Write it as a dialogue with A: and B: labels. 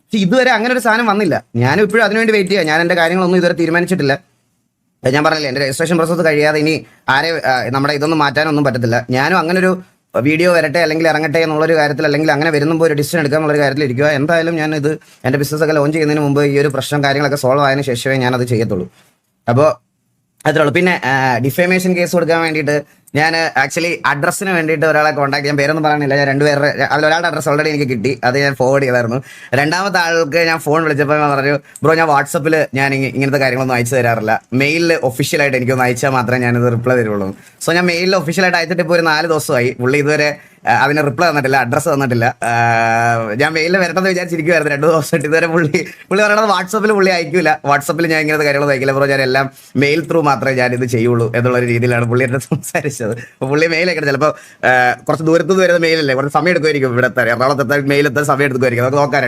A: പക്ഷെ ഇതുവരെ അങ്ങനെ ഒരു സാധനം വന്നില്ല. ഞാനും ഇപ്പോഴും അതിനുവേണ്ടി വെയിറ്റ് ചെയ്യാം. ഞാൻ എൻ്റെ കാര്യങ്ങളൊന്നും ഇതുവരെ തീരുമാനിച്ചിട്ടില്ല. ഞാൻ പറഞ്ഞില്ലേ, എൻ്റെ രജിസ്ട്രേഷൻ പ്രോസസ് കഴിയാതെ ഇനി ആരെ നമ്മുടെ ഇതൊന്നും മാറ്റാനൊന്നും പറ്റത്തില്ല. ഞാനും അങ്ങനെ ഒരു വീഡിയോ വരട്ടെ അല്ലെങ്കിൽ ഇറങ്ങട്ടെ എന്നുള്ളൊരു കാര്യത്തിൽ, അല്ലെങ്കിൽ അങ്ങനെ വരുമ്പോൾ ഒരു ഡിസിഷൻ എടുക്കുക എന്നുള്ളൊരു കാര്യത്തിൽ ഇരിക്കുക. എന്തായാലും ഞാൻ ഇത് എൻ്റെ ബിസിനസ്സൊക്കെ ലോഞ്ച് ചെയ്യുന്നതിന് മുമ്പ് ഈ ഒരു പ്രശ്നം കാര്യങ്ങളൊക്കെ സോൾവ് ആയതിനു ശേഷമേ ഞാനത് ചെയ്യത്തുള്ളൂ. അപ്പോൾ അത്രേ ഉള്ളൂ. പിന്നെ ഡിഫേമേഷൻ കേസ് കൊടുക്കാൻ വേണ്ടിയിട്ട് ഞാൻ ആക്ച്വലി അഡ്രസ്സിന് വേണ്ടിയിട്ട് ഒരാളെ കോൺടാക്ട് ചെയ്യാൻ, പേരൊന്നും പറയണില്ല, ഞാൻ രണ്ടുപേരുടെ അതിലൊരാളുടെ അഡ്രസ്സ് ഓൾറെഡി എനിക്ക് കിട്ടി, അത് ഞാൻ ഫോർവേഡ് ചെയ്തായിരുന്നു. രണ്ടാമത്തെ ആൾക്ക് ഞാൻ ഫോൺ വിളിച്ചപ്പോൾ ഞാൻ പറഞ്ഞു, ബ്രോ ഞാൻ വാട്സപ്പിൽ ഞാൻ ഇങ്ങനത്തെ കാര്യങ്ങളൊന്നും അയച്ചു തരാറില്ല, മെയിലിൽ ഒഫീഷ്യലായിട്ട് എനിക്കൊന്ന് അയച്ചാൽ മാത്രമേ ഞാനിത് റിപ്ലൈ തരുള്ളൂ. സോ ഞാൻ മെയിലിൽ ഒഫീഷ്യലായിട്ട് അയച്ചിട്ട് ഇപ്പോൾ ഒരു 4 ദിവസമായി. പുള്ളി ഇതുവരെ അതിന് റിപ്ലൈ തന്നിട്ടില്ല, അഡ്രസ്സ് തന്നിട്ടില്ല. ഞാൻ മെയിലിൽ വരണമെന്ന് വിചാരിച്ചിരിക്കുമായിരുന്നു 2 ദിവസമായിട്ട്. ഇതുവരെ പുള്ളി പറയണത് വാട്സപ്പിൽ പുള്ളി അയക്കില്ല, വാട്സപ്പിൽ ഞാൻ ഇങ്ങനത്തെ കാര്യങ്ങളൊന്നും അയക്കില്ല ബ്രോ, ഞാൻ എല്ലാം മെയിൽ ത്രൂ മാത്രമേ ഞാൻ ഇത് ചെയ്യുള്ളൂ എന്നുള്ളൊരു രീതിയിലാണ് പുള്ളി എൻ്റെ സംസാരിച്ചത്. അപ്പോൾ പുള്ളി മെയിലൊക്കെ ചിലപ്പോൾ കുറച്ച് ദൂരത്തുനിന്ന് വരുന്ന മെയിലല്ലേ, കുറച്ച് സമയം എടുക്കുമായിരിക്കും, ഇവിടെ എത്താൻ എറണാകുളത്ത് എത്താൻ മെയിൽ എത്താൻ സമയം എടുക്കുമായിരിക്കും, നമുക്ക് നോക്കാൻ.